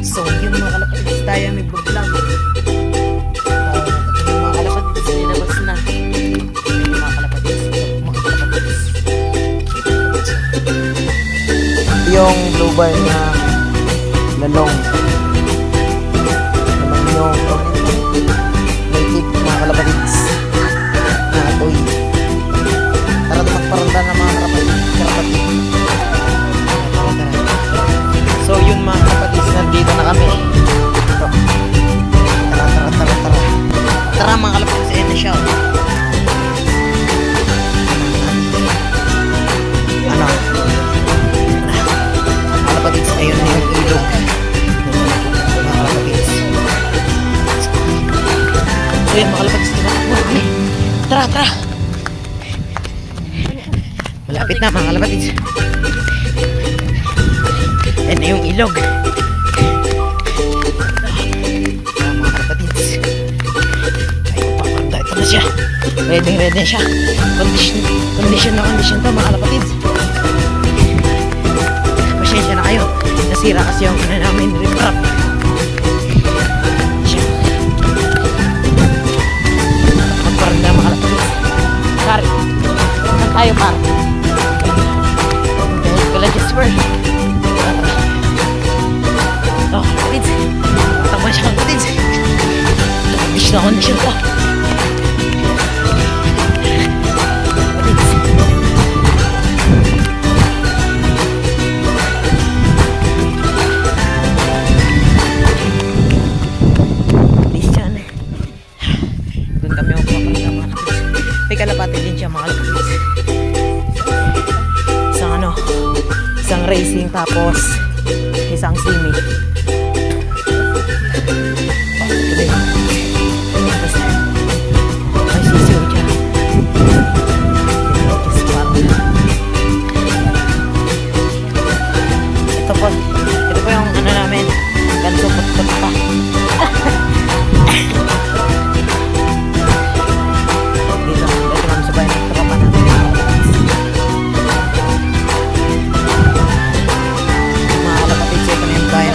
So yun mga kalapatids, tayo nag-vlog. Mga kalapatids, nilabas na. Mga kalapatids. Yung blue bar na lalong. Naman yung native mga kalapatids. Mga toy. Tara na magparanda ng mga kalapatids. So yun mga kalapatids, nandito na kami. Tara mga kalapatids, ayun na siya. Ano? Kalapatids, ayun na yung ilog. Mga kalapatids. So yun mga kalapatids, tara. Malapit na mga kalapatids. Ayan na yung ilog. Mga kalapatids. Ayun pa, ito na siya. Ready na siya. Condition to mga kalapatids. Pasensya na kayo. Nasira kasi yung namin rip-rap. Magparanda mga kalapatids. Sorry. Saan tayo par? Dahil ko lang just for oh, kalapatids. Takpan siya kalapatids. Nakabis na condition ko. Kalapatids. Please dyan eh. Doon kami ako papalit mga kalapatids. May kalapati din siya mga kalapatids. Isang racing tapos isang simi. May sisiyo dyan. Ito po yung ano namin, ganso put-put pa. Dito kami sa bayan ng tropa natin.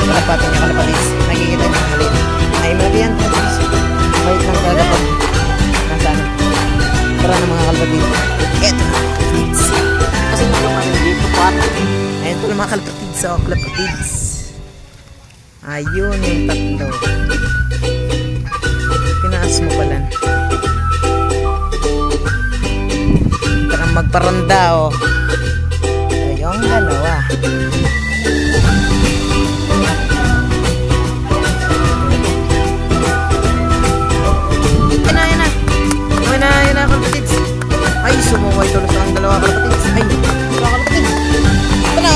Kalapati niya kalapatids. Nakikita niyo maliit. Ay mali yan. Maliit lang talaga pag nasa ano. Tara na mga kalapatids. Eto na kalapatids. Kasi nga naman dito pa. Ayun pala mga kalapatids. So kalapatids. Ayun yung tatlo. Pinaas mo pala. Tara magparanda oh. Ayun dalawa. Ay, sumuway tulos ang dalawa kalapatids. Ay, dalawa kalapatids. Ito na.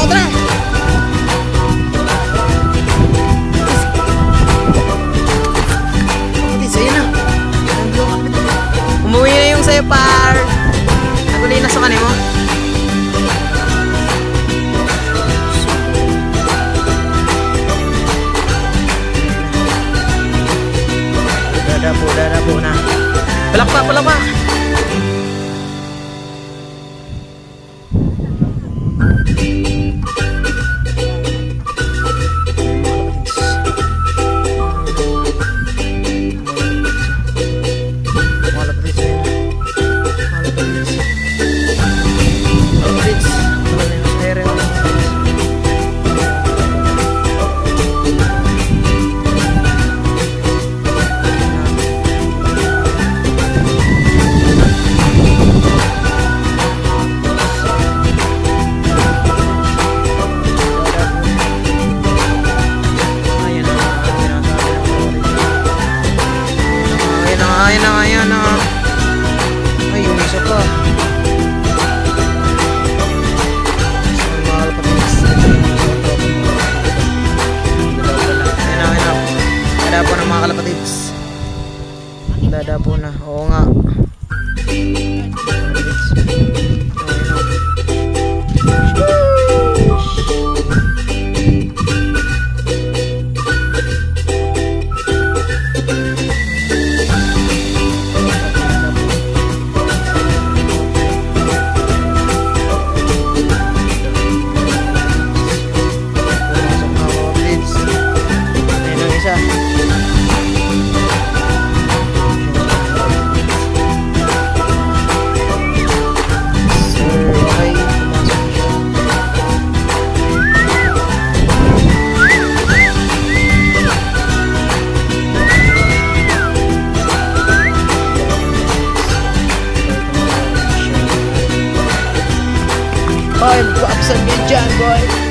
Kalapatids, ayun na. Umuwi na yung sayo par. Nagulay na sa kanin mo. Dadapo na. Palakpak. Ayan na. Ay, yung isa pa. Mahal pa tinis. Ayan na. Dadapo na mga kalapatids. Dadapo na. Oo nga. Boy, magpa-absent yan dyan, boy.